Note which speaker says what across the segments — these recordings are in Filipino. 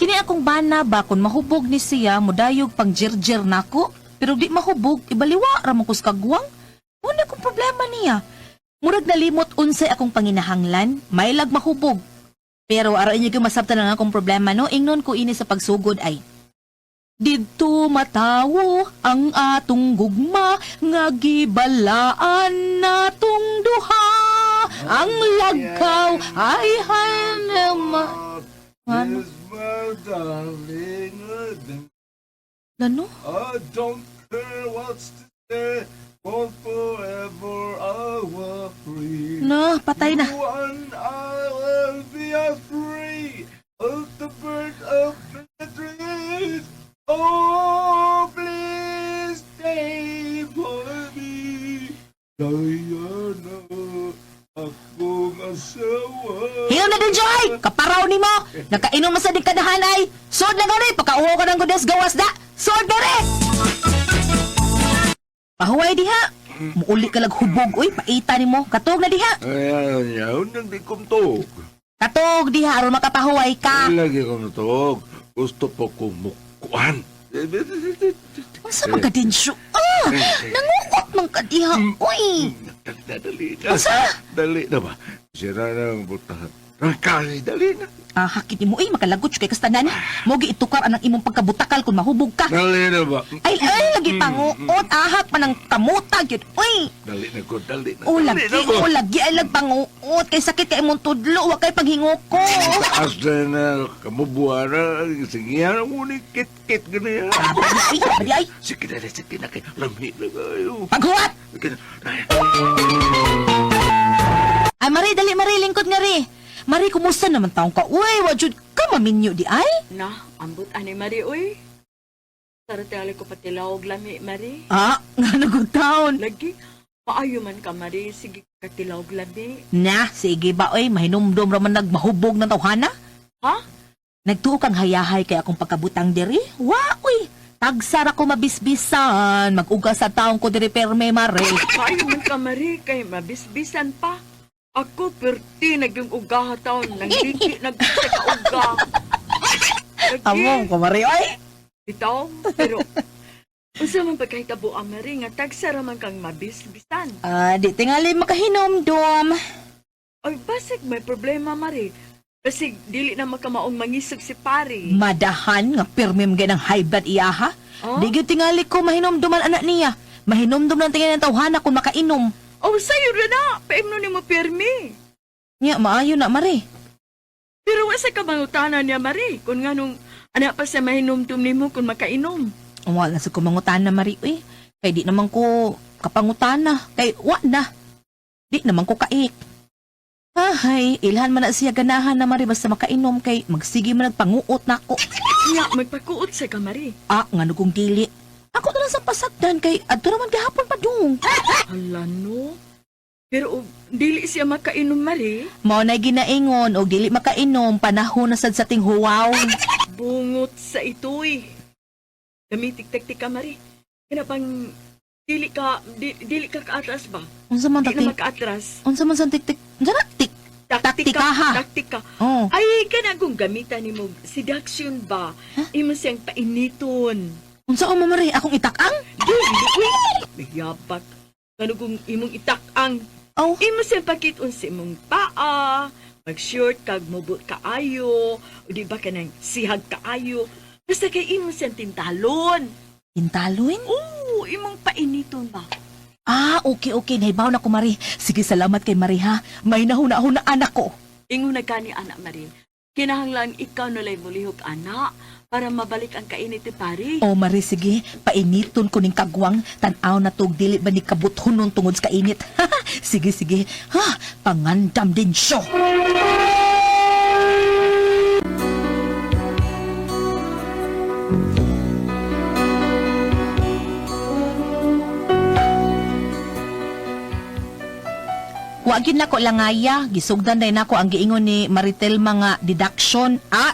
Speaker 1: Kini akong bana ba kung mahubog ni siya mudayog pang jirjir nako, pero di mahubog ibaliwa ra mo kus kagwang. Una kong problema niya. Murag nalimot unsay akong panginahanglan, may lag mahubog. Pero araw niya masabtan ang akong problema no, ingnon ko ini sa pagsugod ay. Didto matawo ang atong gugma nga gibalaan natong duha. Ang lagkaw ay hanama. Ano? Ano?
Speaker 2: I don't care what's to say, for forever I will free.
Speaker 1: No, patay na.
Speaker 2: You and I will be free of the bird of the trees. Oh, please stay for me, Diana, akong asawa.
Speaker 1: Hiyo na din, Joy! Kaparaw ni mo! Nakainom sa di kadahanay! Sod na gani! Pagkauho ka ng gudes gawas da! Sod na rin! Pahuway diha! Muuli ka lag hubog, uy! Paita ni mo! Katog na diha!
Speaker 2: Ayan, yaon nang di kumtog.
Speaker 1: Katog diha! Aron makapahuway ka!
Speaker 2: Lagi ko natog. Gusto po kumukuan.
Speaker 1: Masa mga din siya? Ah! Nangukot mang kadiha! Uy!
Speaker 2: Dali na. Dali na ba? Sira na ang butahan. Kasi dali na.
Speaker 1: Ah, hakit mo, uy! Makalagot siya kay kastanan! Mogi itukar anang imong pagkabutakal kung mahubog ka!
Speaker 2: Dali na ba?
Speaker 1: Ay, lagi panguot! Ahak pa ng kamutag yun! Uy!
Speaker 2: Dali na ko, dali na.
Speaker 1: O lagi ay lagpanguot! Kay sakit kay imong tudlo! Huwag kay paghingo ko!
Speaker 2: Taas na kamubuhan na. Sige yan ang unik kit-kit ganyan.
Speaker 1: Ay!
Speaker 2: Sige na kayo. Lami na kayo.
Speaker 1: Paghuwat!
Speaker 2: Sige na.
Speaker 1: Ay, Mari, dali, Mari, lingkod nga ri. Mari, kumusta naman taong ka? Uy, wajud ka maminyo di ay?
Speaker 3: Na, ambot ani Mari, uy. Saratali ko patilawag lami, Mari.
Speaker 1: Ah, nga nagutaon.
Speaker 3: Lagi, maayo man ka, Mari. Sige, katilawag lami.
Speaker 1: Na, sige ba, uy, mahinumdum raman nagmahubog ng tawhana?
Speaker 3: Ha?
Speaker 1: Nagtuo kang hayahay kay akong pagkabutang diri? Wa, uy, tagsara ko mabisbisan, mag-uga sa taong ko diri perme, Mari.
Speaker 3: Maayo man ka, Mari. Kay mabisbisan pa. Ako, perti, naging ugaha taon. Nangdiki, nagkakauga.
Speaker 1: Among ko, Mari, uy.
Speaker 3: Bitaw, pero... Usa man pagkahitabo ang Mari, nga tagsara man kang mabisbisan.
Speaker 1: Ah, di tingali makahinumdum.
Speaker 3: Ay, basig may problema, Mari. Basig, dili na makamaong mangisog si Pari.
Speaker 1: Madahan nga perme mga ng high blood iyaha.
Speaker 3: Oh?
Speaker 1: Di gyud tingali ko mahinumduman anak niya. Mahinumdum lang tingin ng tawhana kung makainom.
Speaker 3: Oh, sayo rin na. Paimno ni mo permi.
Speaker 1: Nya, maayo na, Mari.
Speaker 3: Pero wasa ka mangutanan niya, Mari. Kung nga nung anak pa sa mahinumdum ni mo kung makainom.
Speaker 1: Wala sa kumangutan na, Mari, uy. Kay di naman ko kapangutana. Kay, wa na. Di naman ko kaik. Ahay, ilhan man na siya ganahan na, Mari, basta makainom kay magsige man nagpanguot na ako.
Speaker 3: Nga, magpakuot sa ka, Mari.
Speaker 1: Ah, nga nugong dili. Ako na lang sa pasagdan kay adto naman gahapon pa dung.
Speaker 3: Hala, no? Pero dili siya makainom, Mari.
Speaker 1: Mao na ginaingon og dili makainom panahon na sad sa ting huwaw.
Speaker 3: Bungot sa itoy. Gamitik-taktik ka, Mari. Kaya pang dili ka kaatras ba?
Speaker 1: Unsa man
Speaker 3: Di
Speaker 1: taktik?
Speaker 3: na makaatras.
Speaker 1: Unsa man sa tik-tik? Unsa na tik? Taktikaha.
Speaker 3: Taktika.
Speaker 1: Oh.
Speaker 3: Ay, kanagong gamitan ni mo. Seduction ba? Imo siyang painiton.
Speaker 1: Unsa o mamari akong itakang?
Speaker 3: Dili, uy. Nagyabak. Kanagong imong itakang.
Speaker 1: Oh.
Speaker 3: Imo siyang pakiton sa imong paa. Mag-short kag mubot kaayo. O di ba ka nang sihag kaayo. Basta kay imo siyang tintalon.
Speaker 1: Tintaluin?
Speaker 3: Oo, imong painiton ba?
Speaker 1: Ah, okay. Nahibaw na ko, Mari. Sige, salamat kay Mari, ha? May nahuna-huna anak ko.
Speaker 3: Ingon na gani anak Marin. Kinahanglan ikaw nalay mulihog anak para mabalik ang kainit ni Pari.
Speaker 1: Oh, Mari, sige. Painiton ko ning kagwang. Tanaw na tog dili ba ni kabuthunon tungod sa kainit. sige. Ha, pangandam din siya. Wagin na ko langaya, gisugdan din ako ang giingon ni Maritel mga deduction. Ah,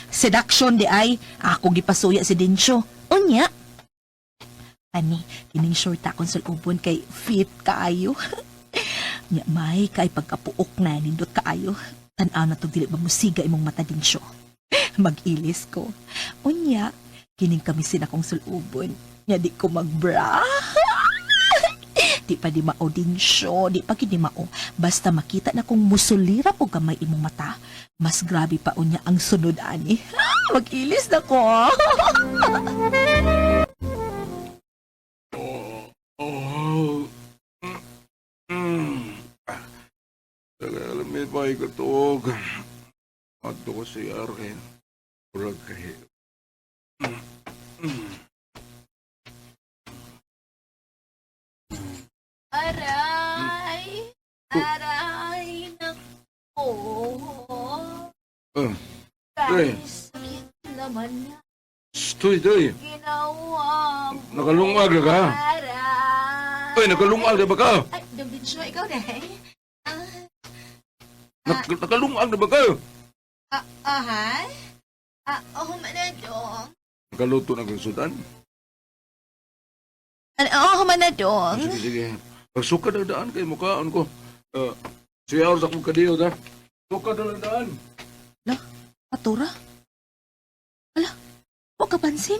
Speaker 1: seduction di ay. Ako gipasuya si Dinsyo. Unya. Ani, kining short akong sulubon kay fit kaayo. Nya may kay pagkapuok na nindot kaayo. Tan-aw na tog dili ba musiga imong mata Dinsyo. Mag-ilis ko. Unya, kining kami sinakong sulubon. Nya di ko mag-bra. Di pa di mao-dinsyo, di pa gid di mao. Basta makita na kong musulirap o gamay imong mata. Mas grabe pa unya ang sunod ani. Mag-ilis na ko.
Speaker 2: Oh. Tagal may katog. Ato ko si Arkin. Purag kahi.
Speaker 1: Aray! Aray! Nako!
Speaker 2: Ah,
Speaker 1: Kahit sakit naman niya.
Speaker 2: Stoy.
Speaker 1: Ginawa mo.
Speaker 2: Nakalungag na ka?
Speaker 1: Aray!
Speaker 2: Ay, nakalungag na ba ka?
Speaker 1: Ay, damdin siya, ikaw na eh.
Speaker 2: Nakalungag na ba ka?
Speaker 1: Ahay? Oh, manadong.
Speaker 2: Nakaluto na kang sudan?
Speaker 1: Oh, manadong.
Speaker 2: Sige. Pagsuka na daan kay mukhaan ko. Siya sa kong kadiyo na. Suka na daan.
Speaker 1: Patura? Ala, huwag ka pansin.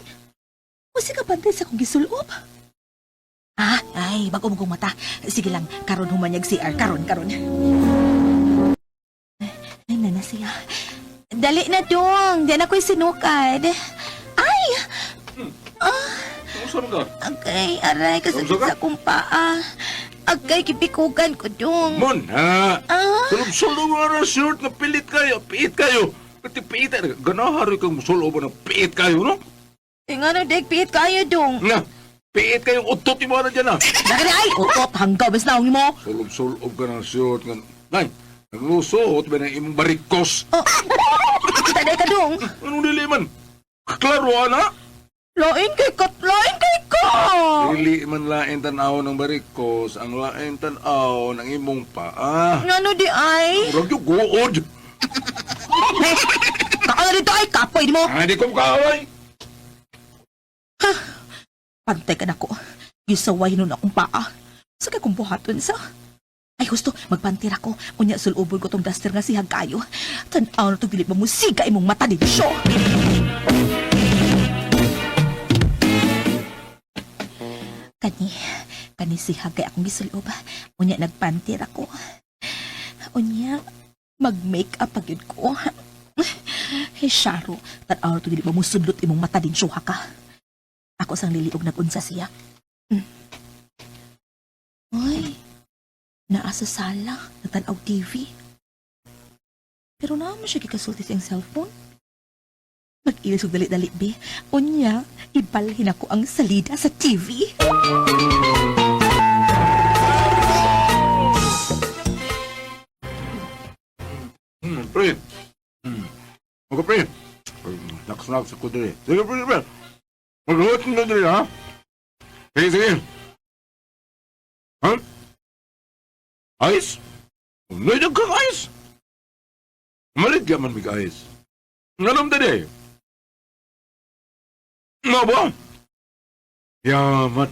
Speaker 1: Kasi ka pantay sa kong gisulob. Ay, bago mong mata. Sige lang, karon humanyag si R. Karon. Ay, nana siya. Dali na dong. Diyan ako'y sinukad. Ay!
Speaker 2: Saan ka?
Speaker 1: Agay, aray, kasakit
Speaker 2: Saan ka?
Speaker 1: sa akong paa. Agay, kipikugan ko dong.
Speaker 2: Mon, ha?
Speaker 1: Ah,
Speaker 2: Sulog-sulog nga na short na pilit kayo. Piit kayo. Pati piit tayo. Ganaharoy kang musulog ba ng piit kayo, no?
Speaker 1: nga na, dek, pihit kayo dong.
Speaker 2: Nga, piit kayong utot yung mga na dyan, ha?
Speaker 1: Dagani, ay, utot, hanggaw, bas naong mo.
Speaker 2: Sulog-sulog ka ng short. Nay, naglusuot ba ng imong barikos?
Speaker 1: Oh, kita day ka dong.
Speaker 2: Anong diliman? Klaro, ana?
Speaker 1: Lain kay ka.
Speaker 2: Dili man lain tanaw ng barikos, ang lain tanaw ng imong paa.
Speaker 1: Ngano di ay?
Speaker 2: Murag yung guod.
Speaker 1: Kakala dito ay kapoy di mo.
Speaker 2: Hindi ko makaway.
Speaker 1: Pantay ka na ko. Gisaway nun akong paa. Sa kong buhaton sa. Ay, gusto, magpantir ako. Unya, sulubol ko tong duster nga sihag kayo. Tanaw na ito, pilit mo musiga imong mata din siya. Kani sihag kay akong gisulob. Unya, nagpantir ako. Unya, mag-make-up agad ko. Hey, Sharo, tanaw na ito, pilit mo musudlot imong mata din siya ka. Ako sang liliog nag-unsa siya. Uy, naa sa sala, nagtanaw TV. Pero naman siya kikasulti siyang cellphone. Mag-ilis og dali-dali, be. Unya, ibalhin ako ang salida sa TV.
Speaker 2: Pre. Mga pre. Naks-naks ako dali. Sige, pre. Mag-huwag na dali, ha? Sige. Ha? Ice? Naidag kang ice? Malit ka man mig ice. Nganom dali. Nga ba? Yamat.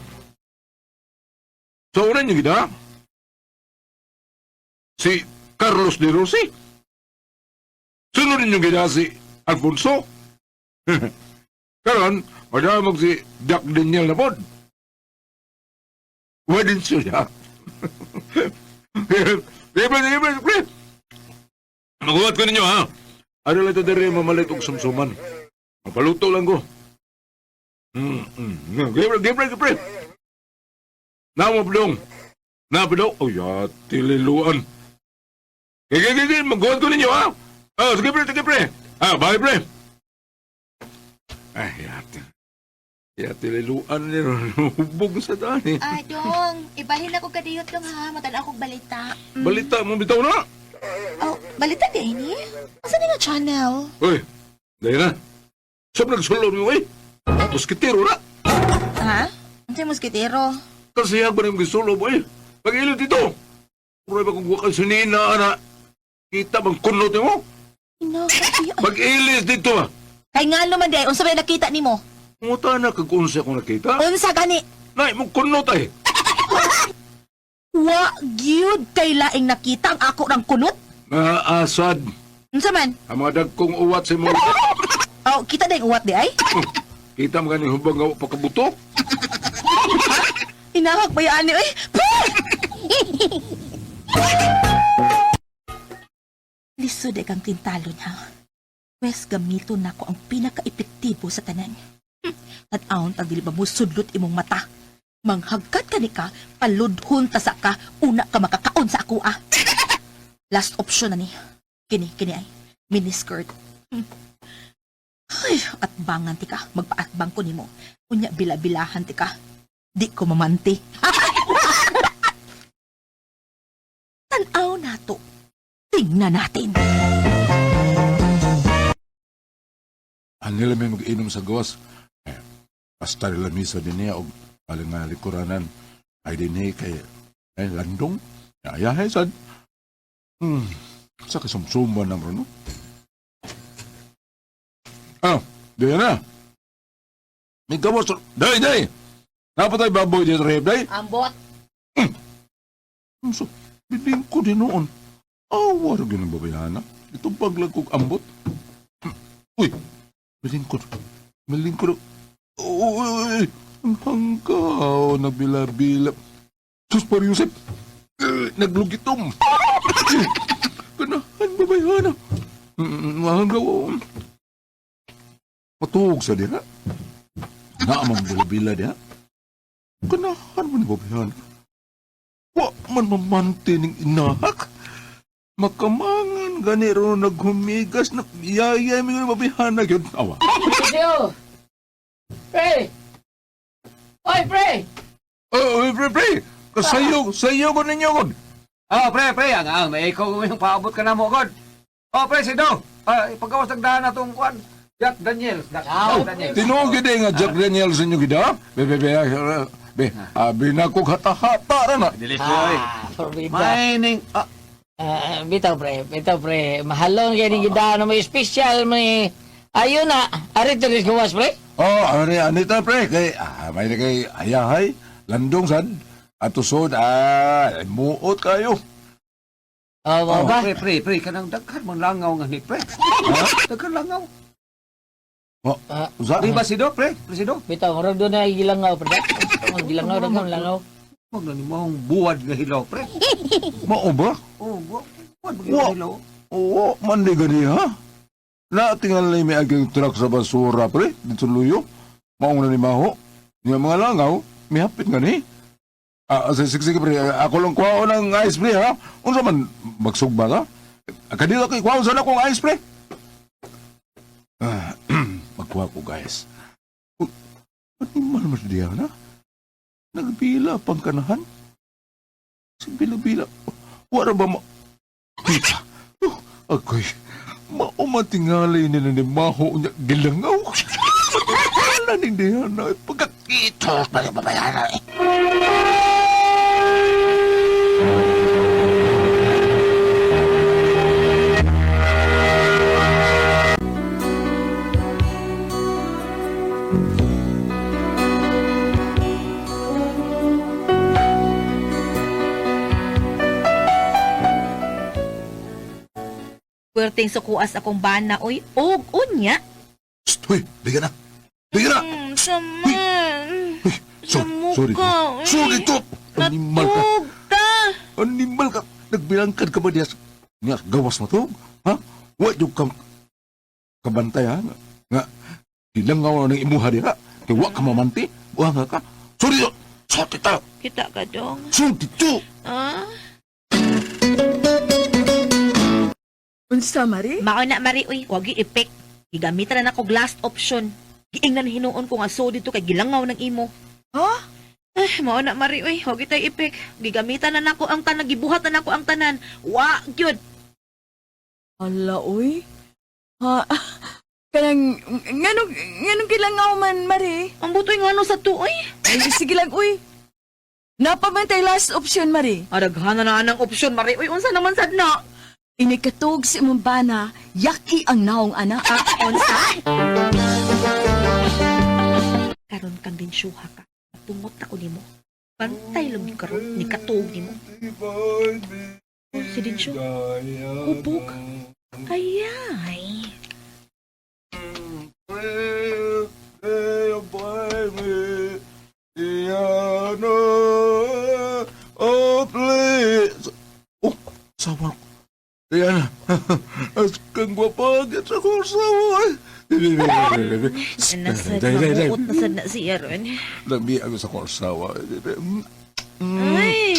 Speaker 2: Sa una niyo gina? Si Carlos de Rossi? Sunod niyo gina si Alfonso? Karon, madamag si Jack Daniel na pod. Wadin siya. Libre. Maguhat ko ninyo, ha? Ano lang ito dere mamalit og sumsuman. Mapaluto lang ko. Libre. Namabdong. Oh, ya, tililuan. Gigi, maguhat ko ninyo, ha? Sige, pre. Bye, pre. Ay, yate. Tililuan niya. Hubog sa dani.
Speaker 1: Dong, ibalhin ako kadiyot dong ha. Matala akong balita.
Speaker 2: Balita mo bitaw na.
Speaker 1: Oh, balita di ini? Asa nga channel?
Speaker 2: Uy, dahil na. Saan nagsulong mo, eh? Muskitero na.
Speaker 1: Ha? Ano yung moskitero?
Speaker 2: Kasi hag ba na yung gisulo mo, eh? Pag-ilo dito. Puro ba kung wakal sinina, ana? Kita bang kunot mo?
Speaker 1: Inakati.
Speaker 2: Pag-ilis dito, ha?
Speaker 1: Kay nga naman di, unsa ba yung nakita ni mo?
Speaker 2: Muta na kag unsa ko nakita.
Speaker 1: Unsa gani?
Speaker 2: Nay, mong kunot, ay.
Speaker 1: Wa, gyud kay laing nakita ang ako ng kunot?
Speaker 2: Naasad.
Speaker 1: Unsa man?
Speaker 2: Ang mga dagkong uwat sa mga
Speaker 1: Oh, kita na yung uwat di ay?
Speaker 2: Kita mo ganing hubang nga pagkabutok.
Speaker 1: Inahak ba yan ni oy? Lisod ay kang tintalon ha. Wes gamiton nako ang pinaka-epektibo sa tanan. Tanaon tag dili ba mo sudlot imong mata. Manghagkat ka ni ka, paludhon ta sa ka, una ka makakaon sa ako ah. Last option na ni. Kini ay. Miniskirt. Ay, at bangan ti ka, magpaatbang ko nimo. Unya bila-bilahan ti ka. Di ko mamanti. Tanaw na to. Tingnan natin.
Speaker 2: Anila may mag-inom sa gawas. Basta nila misa din niya o paling nga likuranan. Ay din niya kay landong. Ayahay sad. Sa kasumsuma naman, no? Ah, diyan na. May gawas. Day! Napatay baboy dito, Reb, day?
Speaker 1: Ambot.
Speaker 2: So, biling ko din noon. Awar ganun babayana. Itong paglagkog ambot. Uy, malingkod. Uy, ang hanggaw, nabila-bila. Sus, par Yusef, naglugitom. Kanahan, babayana. Hanggaw, patuog sa diha. Naamang bila-bila diha. Kanahan mo ni babayana. Wa man mamanti ning inahak. Makamangan ganiro naghumigas na yaya mi nga mabihanag yun. Awa.
Speaker 4: Presyo! Pre! Oy, pre!
Speaker 2: Oh, pre. Sayo ko ninyo ko.
Speaker 4: Oh, pre! May ikaw yung paabot ka na mo, God. Oh, pre, sido! Pagkawas nagdahan na itong kwan. Jack Daniels. Jack Daniels.
Speaker 2: Tinuog gid nga Jack Daniels inyo gida. Abi na ko hata-hata ra na.
Speaker 4: Dilis ko, oy.
Speaker 5: Forbida.
Speaker 4: Mining.
Speaker 5: Bitaw pre. Mahalon kaya ni gida na may special may... Ayun na, arito rin gawas pre.
Speaker 2: Oh, anita pre kay may na kay ayahay landong sad atusod muot kayo.
Speaker 5: Oh,
Speaker 2: Oh,
Speaker 5: ba?
Speaker 4: Pre, kanang daghan mong langaw nga ni pre. Daghan langaw.
Speaker 2: Oh, usa
Speaker 4: Di ba sido, pre? Presido?
Speaker 5: Bitaw, marag doon na gilangaw pre. Ang gilangaw, dagang langaw.
Speaker 4: Huwag na ni mong buwad nga hilaw, pre.
Speaker 2: mao ba?
Speaker 4: Oh, buwad nga
Speaker 2: Wa-
Speaker 4: hilaw.
Speaker 2: Oo, mandi gani ha. Natingal na may aging truck sa basura pre dito luyo. Maong na ni maho. Yung mga langaw, may hapit gani. Sige pre, ako lang kuha ng ice pre ha. Unsa man magsugba ka? Kanila kay kuha sana akong ice pre. Magkuha ko guys. Ano man diya na? Nagbila pang kanahan? Si bila-bila. Wala ba ma... Kita. Ako'y maumatingalay nila ni Maho niya gilangaw. Wala nindihan na pagkakita. Balik babayana eh.
Speaker 1: Puwerteng sukuas akong bana, oy. Og, unya.
Speaker 2: Hoy, biga na. Biga na.
Speaker 1: Saman.
Speaker 2: Sorry. Sorry to. Animal ka.
Speaker 1: Ta.
Speaker 2: Animal ka. Nagbilangkad ka ba diya? Nga, gawas mo to? Ha? Wa yung kabantay ha? Nga, ilangaw na ng imuha diya. Kaya wa ka mamanti. Wa nga ka. Sorry to. Sorry to.
Speaker 1: Kita ka dong.
Speaker 2: Sorry to.
Speaker 1: Ah?
Speaker 3: Unsa, Mari?
Speaker 1: Mao na, Mari, uy. Huwag yung epek. Gigamitan na ako last option. Giingnan hinuon ko nga so dito kay gilangaw ng imo.
Speaker 3: Ha?
Speaker 1: Mao na, Mari, uy. Huwag itay epek. Gigamitan na nako ang tanan. Gibuhat na nako ang tanan. Wa, gyud.
Speaker 3: Hala, uy. Ha? Nganong kilangaw man, Mari?
Speaker 1: Ang butoy nga ano sa tuoy.
Speaker 3: Ay, sige lang, uy. Napamantay last option, Mari.
Speaker 1: Araghanan na anang option, Mari. Uy, unsa naman sad na?
Speaker 3: Inikatog si imong bana, yaki ang naong anak.
Speaker 1: Unsa? Karon kang din syuha ka. Tungot ako nimo. Pantay lang ni karon ni katuog nimo. Si Dinsyo. Hubog. Ayay.
Speaker 2: asawa.
Speaker 1: Nasad, mabuot nasad na siya ron.
Speaker 2: Labi ako sa asawa.
Speaker 1: Ay!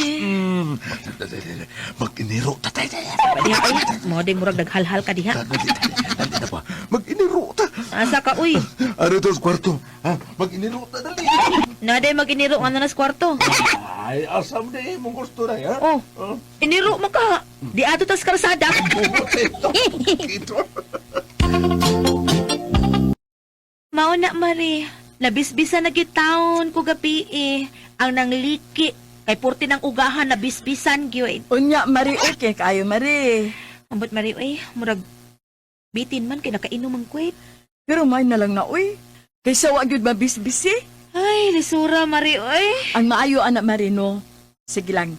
Speaker 2: Mag-iniro, tatay.
Speaker 1: Padiha, ay. Mo din murag naghalhal ka diha.
Speaker 2: Dali na pa. Mag-iniro, ta.
Speaker 1: Asa ka, uy.
Speaker 2: Ano ito sa kwarto? Ha? Mag-iniro, ta, dali.
Speaker 1: Naday mag-iniro nga na nas kwarto.
Speaker 2: Ay, asam na mong gusto na, ha?
Speaker 1: Oh, iniro mo ka. Di ato tas karsada.
Speaker 2: Ito.
Speaker 1: Mauna, Mari. Nabisbisan na gitaon ko gabi eh. Ang nangliki. Kay purti ng ugahan na bisbisan gyud.
Speaker 3: Unya, Mari, okay kayo, Mari.
Speaker 1: Ambot Mari, uy, murag bitin man kay nakainom ang kwet.
Speaker 3: Pero may na lang na, uy. Kaysa wag yun mabisbisi.
Speaker 1: Ay, lisura Mari, uy.
Speaker 3: Ang maayo, anak Marino. Sige lang.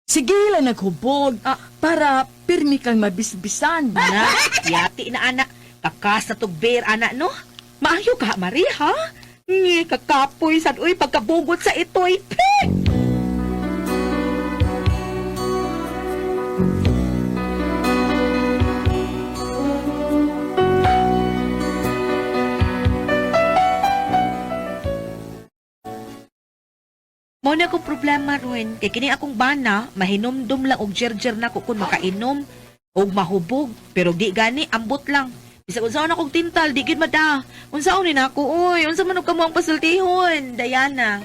Speaker 3: Sige lang naghubog. Para pirmi kang mabisbisan.
Speaker 1: Na, yati na anak. Kakas na tugber, anak, no? Maayo ka, Mari, ha? Ngi, kakapoy sad, uy, pagkabugot sa ito'y. Mo na akong problema ron. Kay kini akong bana, mahinumdum lang og jerjer na ko kung makainom og mahubog. Pero di gani, ambot lang. Bisa unsaon akong tintal, di gid mada. Unsaon ni nako, oy, unsa man og kamo ang pasultihon, Diana.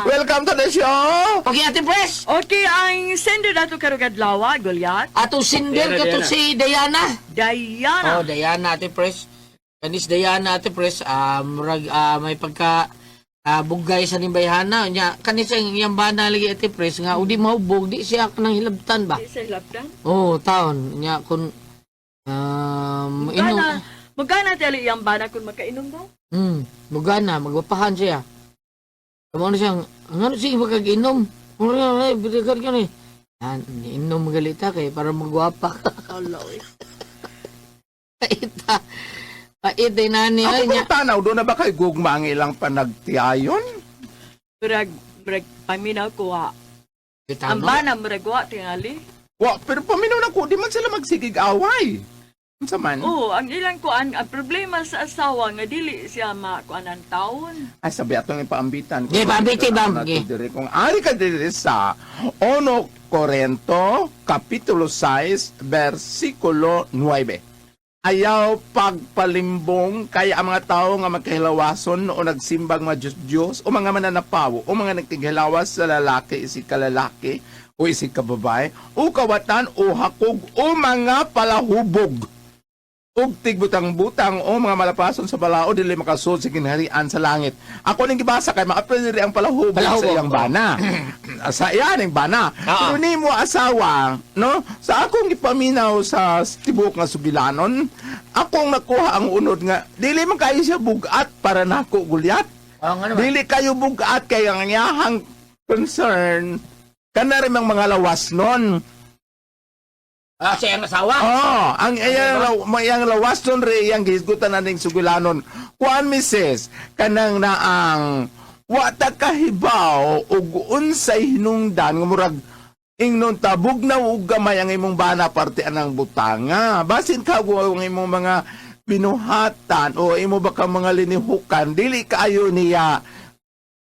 Speaker 2: Welcome to the show.
Speaker 5: Okay, Ate Pres.
Speaker 3: Okay, ang sender nato karugad lawa, Goliath.
Speaker 5: Ato sinder ka to si Diana.
Speaker 3: Diana.
Speaker 5: Oh, Diana, Ate Pres. Kanis Diana, Ate Pres, murag, may pagka bugay sa nimbayhana. Nya, kanis ang iyang bana lagi, Ate Pres, nga, udi mahubog, di siya kanang hilabtan ba?
Speaker 3: Di sa lapdan.
Speaker 5: Oh, taon. Nya, kun,
Speaker 3: Magana tali iyang bana kung makainom daw.
Speaker 5: bugana, magwapahan siya. Kamu na siyang, ano sige magkag-inom? Ano yan, bidigar ka ni. Inom magalita kay para magwapa ka. Paita. Pait din nani.
Speaker 2: Ako
Speaker 5: Ay,
Speaker 2: kung
Speaker 5: nya.
Speaker 2: tanaw, doon na ba kay gugmang ilang panagtiayon?
Speaker 3: Murag paminaw ko ha.
Speaker 5: Kita
Speaker 3: Ang
Speaker 5: mo?
Speaker 3: bana murag wa tingali.
Speaker 2: Wa, pero paminaw na ko, di man sila magsigig away. Unsa man?
Speaker 3: Oo, ang ilang kuan, ang problema sa asawa nga dili siya makuan ang taon.
Speaker 2: Ay, sabi atong ipaambitan.
Speaker 5: Di, paambiti, bam. Gi.
Speaker 2: Kung ari ka diri sa 1 Corinto, Kapitulo 6, versikulo 9. Ayaw pagpalimbong kaya ang mga tao nga magkahilawason o nagsimbang mga Diyos o mga mananapaw o mga nagtighilawas sa lalaki, isi kalalaki o isi kababae o kawatan o hakog o mga palahubog. Ug tigbutang-butang o mga malapason sa balao dili makasud sa ginharian sa langit. Ako ning gibasa kay maapil diri ang palahubog sa
Speaker 5: Palahubog,
Speaker 2: iyang bana. Sa iyaning bana. Pero nimo asawa, no? Sa akong gipaminaw sa tibok nga sugilanon, akong nakuha ang unod nga dili man kayo siya bugat para nako gulyat.
Speaker 5: Ano ba?
Speaker 2: Dili kayo bugat kay ang iyahang concern kana rin ang mga lawas nun.
Speaker 5: Siya ang asawa?
Speaker 2: Ang iyang lawas nun rin, iyang gisgutan na ning sugulanon. Kuan misis, kanang naang wata kahibaw ug unsay hinungdan nga murag ingnon tabog na ug gamay ang imong bana parte anang butanga. Basin ka ang imong mga binuhatan o imo ba ka mga linihukan, dili kaayo niya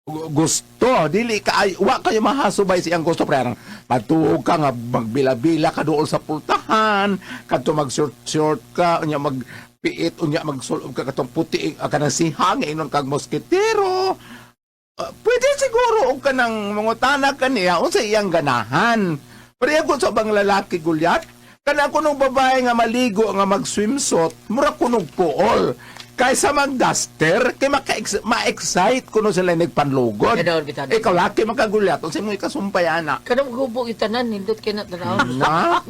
Speaker 2: gusto, dili ka wa kayo mahasubay siyang gusto pre matuog ka nga magbila-bila ka dool sa pultahan kadto mag-short ka unya magpiit unya magsulod ka katong puti kanang sihang inon kag moskitero. Pwede siguro og kanang mangutana kaniya unsa iyang ganahan. Pareho sa bang lalaki gulyat kana kuno babae nga maligo nga mag-swimsuit mura kunog puol. Kaysa mag-duster, kay ma-excite kuno sila nagpanlugod.
Speaker 5: Kaya daw, bitado.
Speaker 2: Ikaw laki makagulyat, o sa mo ikasumpay, anak.
Speaker 5: Kadang gubog itanan, nindot kayo na tanaw.
Speaker 2: Na?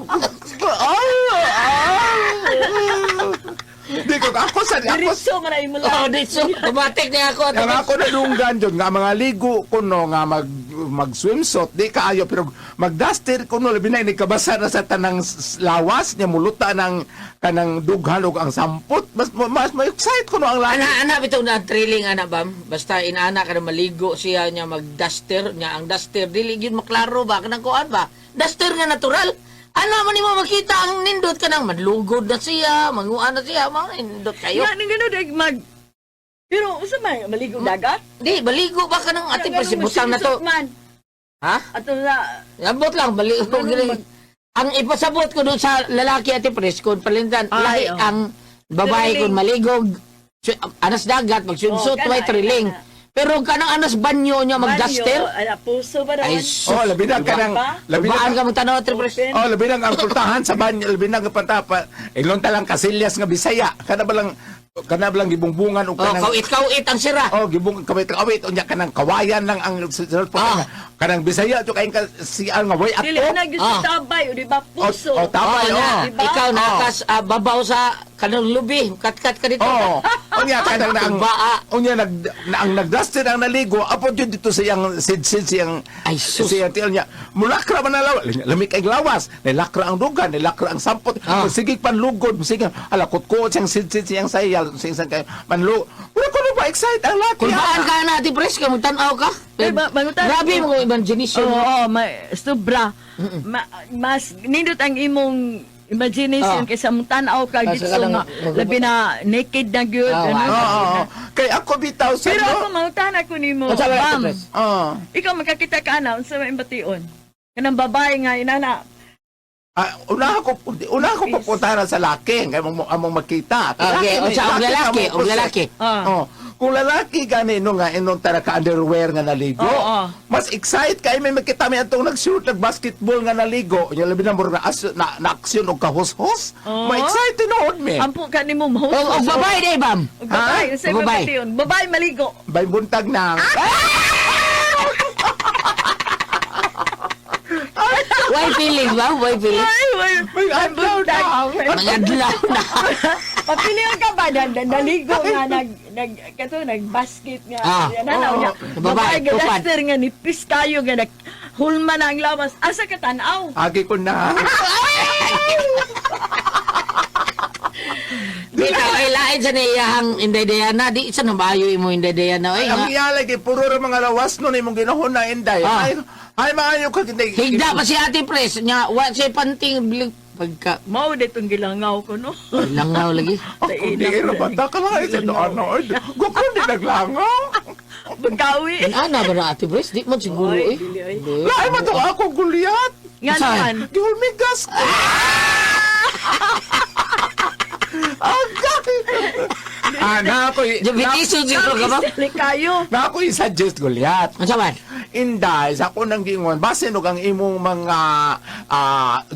Speaker 2: Di ko, ako sa
Speaker 3: Diretso nga na imo lang.
Speaker 5: Oh, ditso. Tumatik niya ako.
Speaker 2: Nga ako nadunggan dyan, nga mga ligo kuno, nga mag-swimsuit, di kaayo, pero mag-duster ko no, labi na, kabasa na sa tanang lawas, niya muluta ng kanang dughan o ang sampot. Mas ma-excite ko no ang laki.
Speaker 5: Ana bitaw na thrilling ana bam. Basta inaana ka na maligo siya niya mag-duster niya ang duster dili gyud maklaro ba kanang kuan ba. Duster nga natural. Ano man nimo makita ang nindot kanang madlugod na siya, manguan na siya, mga nindot kayo.
Speaker 3: Nga ning gano'n dag mag... Pero usa may maligo dagat?
Speaker 5: Di baligo ba kanang ati pa si butang na to.
Speaker 3: Man.
Speaker 5: Ha?
Speaker 3: Ato sa...
Speaker 5: Abot lang baligo
Speaker 3: Ganun
Speaker 5: gili. Ang ipasabot ko doon sa lalaki ati pres kun palintan lahi
Speaker 3: Ay, oh.
Speaker 5: ang babae kun maligog anas dagat magswimsuit
Speaker 3: Oh,
Speaker 5: way
Speaker 3: kana,
Speaker 5: thrilling.
Speaker 3: kana.
Speaker 5: Pero kanang anas banyo niya mag-duster.
Speaker 3: Ala, puso ba
Speaker 5: Ay,
Speaker 3: naman?
Speaker 5: sus.
Speaker 2: Labi na ka ng... Labi
Speaker 5: Baan
Speaker 2: na
Speaker 5: ka mong tanaw, Tripres?
Speaker 3: Open.
Speaker 2: labi na ang pultahan sa banyo, labi na ang pantapa. Ilon talang kasilyas nga Bisaya. Kana ba lang gibungbungan o
Speaker 5: Oh,
Speaker 2: kanang...
Speaker 5: kawit ang sira.
Speaker 2: Oh, gibong kawit unya kanang kawayan lang ang kanang Bisaya to kain ka siya nga way
Speaker 3: Dili
Speaker 2: ato.
Speaker 3: na gyud sa tabay, o di ba? Puso.
Speaker 2: Oh, tabay,
Speaker 5: Oo,
Speaker 2: oh.
Speaker 3: Diba?
Speaker 5: Ikaw nakas babaw sa kanang lubi. Kat-kat ka dito.
Speaker 2: Oh, unya kanang na ang
Speaker 5: Baa.
Speaker 2: unya ang nagduster ang naligo apo jud dito siyang sid siyang
Speaker 5: Ay, sus.
Speaker 2: siyang tiil niya. Mulakra man na lawas, lamig kay lawas, nilakra ang dugan, nilakra ang sampot.
Speaker 5: Ah.
Speaker 2: Sige panlugod, sige ala kutko siyang sid siyang sayal, siyang kay manlo. Wala ko na ba excite ang laki.
Speaker 5: Kung baan ka na, Tripres, ka magtanaw ka.
Speaker 3: Eh, mangutan-
Speaker 5: Grabe mo imagination.
Speaker 3: Oo, sobra. Mas nindot ang imong imagination kaysa mong tanaw ka
Speaker 5: Ah,
Speaker 3: gitso
Speaker 5: saka lang
Speaker 3: nga
Speaker 5: mag-
Speaker 3: labi na naked na gyud.
Speaker 5: Ah,
Speaker 3: ano.
Speaker 2: Oo. Kay ako bitaw sa
Speaker 3: Pero ako mangutan ako nimo.
Speaker 5: Unsa ba,
Speaker 3: Bam,
Speaker 5: Tripres?
Speaker 3: ikaw makakita ka na unsa may bation? Kanang babae nga inana.
Speaker 2: Una ko pupunta sa laki, kay among makita.
Speaker 5: Okay, o sa og lalaki.
Speaker 2: Oh, kung lalaki ganino nga inong tara ka underwear nga naligo,
Speaker 3: Oo.
Speaker 2: mas excite kay may makita mi atong nag-shoot nag basketball nga naligo, nya labi na murag na aksyon og kahos-hos.
Speaker 3: Oo.
Speaker 2: Ma-excite tinuod mi.
Speaker 3: Ampo ka nimo mahus.
Speaker 5: Og babae day, Bam.
Speaker 3: Og babae,
Speaker 2: Ha?
Speaker 3: unsa may
Speaker 5: Babae.
Speaker 3: bation? Babae maligo.
Speaker 2: Bay buntag na.
Speaker 5: Why feelings, Bam? Why feelings?
Speaker 3: Ay,
Speaker 2: May adlaw na.
Speaker 5: Mga adlaw na.
Speaker 3: Papilihan ka ba naligo nga nag-basket nga.
Speaker 5: Ah,
Speaker 3: Yan na
Speaker 2: oo.
Speaker 3: niya.
Speaker 5: Babae,
Speaker 3: Babae nga
Speaker 5: tupad.
Speaker 3: duster nga nipis kayo nga hulma na ang lawas. Asa ka tanaw?
Speaker 2: Agi ko na.
Speaker 5: Di ka ay lain sa niyahang Inday Diana. Di isa na bayo mo Inday Diana. Ay,
Speaker 2: Ang
Speaker 5: nga.
Speaker 2: iyalay kay puro ra mga lawas nun imong ginahon na inday.
Speaker 5: Ah.
Speaker 2: Ay maayo ka hindi.
Speaker 5: Higda pa si Ate Pres. Nya, wa siya panting pagka...
Speaker 3: Mao ditong gilangaw ko no.
Speaker 5: Langaw lagi.
Speaker 2: Ako di kayo bata ka lang sa doon. Gukon di naglangaw.
Speaker 3: Pagkawi.
Speaker 5: Ana ba na Ate Pres? Di mo siguro
Speaker 3: Oy,
Speaker 5: eh.
Speaker 3: dili, oy.
Speaker 2: Lain man to ako gulyat.
Speaker 3: Nga
Speaker 5: Saan?
Speaker 3: naman.
Speaker 2: Gihulmigas ko. Na ako
Speaker 5: Diabetes siguro ka ba?
Speaker 3: Sali kayo.
Speaker 2: na ako i-suggest gulyat.
Speaker 5: Ano man?
Speaker 2: Inday, sa ako nang gingon, base no ang imong mga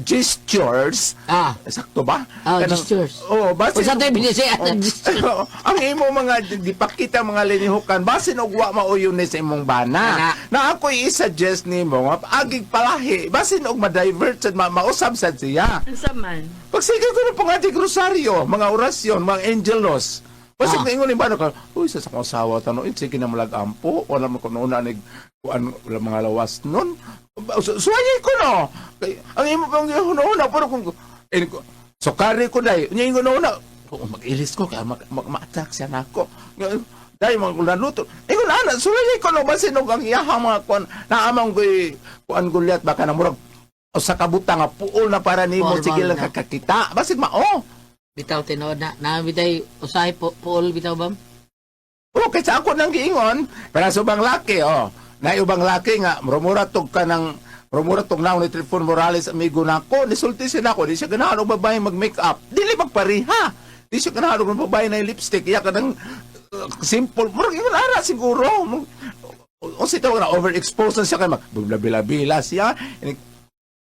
Speaker 2: gestures.
Speaker 5: Ah.
Speaker 2: Sakto ba?
Speaker 5: Ah,
Speaker 2: Kanang-
Speaker 5: gestures.
Speaker 2: Oo, base.
Speaker 5: O sa tayo binisihan ng gestures.
Speaker 2: Ang imong mga dipakita mga linihukan, base no wa mauyon ni sa imong bana. Na ako i-suggest nimo, agig palahi, base no ma-divert sa mausab sad siya.
Speaker 3: Unsa man?
Speaker 2: Pagsigil ko ng pangating rosaryo, mga orasyon, mga angelos. Basta
Speaker 5: Ah.
Speaker 2: na ingon ba ka, uy, sa akong asawa, tanong, sige na malag-ampo, wala mo ko noon na wala mga lawas nun. Suwayay ko no. Ang imo pang hunahuna, pero kung, sukari ko dahi, niya ingon na mag-ilis ko, kaya ma-attack siya na ako. Dahil mga kulaluto. Ingon na, suwayay ko no, basta nung ang iyahang mga kuan, naamang ko'y kuan gulyat, baka na murag, o sa kabuta nga puol na para nimo
Speaker 5: Puol,
Speaker 2: sige
Speaker 5: puol
Speaker 2: lang
Speaker 5: na.
Speaker 2: kakakita basig mao
Speaker 5: Bitaw tinood na. Nabitay usahay pool bitaw Bam.
Speaker 2: kay sa ako nang giingon para sa ubang laki na ubang laki nga murmura tog ka ng murmura tog naon ni Trifon Morales amigo nako nisulti siya nako di siya ganahan og babae mag make up dili magpariha di siya ganahan og babae na lipstick iya ka ng simple murag ingon ara siguro o si tawag na overexposed na siya kay magbila-bila siya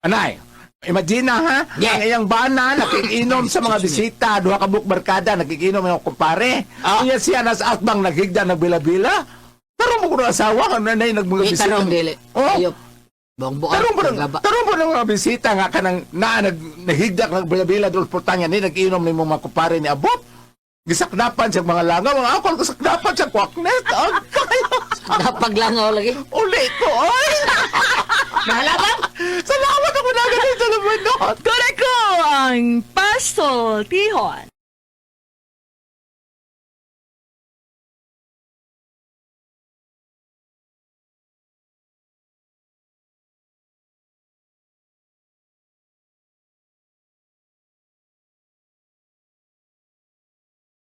Speaker 2: anay. Imagine na ha,
Speaker 5: Yeah.
Speaker 2: ang iyang bana nakikinom sa mga bisita, duha ka buk barkada nakikinom ng kumpare. Unya siya nasa atbang naghigda nagbila-bila. Tarong mo ko ng asawa ang nanay nagmanga
Speaker 5: Di
Speaker 2: bisita.
Speaker 5: tarong dili.
Speaker 2: Oh.
Speaker 5: Ayop. Bongbuan. Gaba.
Speaker 2: Tarong mo ng mga bisita nga kanang naghigda nagbila-bila dul portanya ni nagiinom ni mga kumpare ni abot. Gisakdapan siya mga langaw, mga akol gisakdapan siya kwaknet.
Speaker 5: Napaglangaw lagi.
Speaker 2: Uli ko, ay!
Speaker 5: Bahala ba?
Speaker 2: Salamat ako na ganun sa laman, no?
Speaker 3: Correct ko ang Pastor Tihon.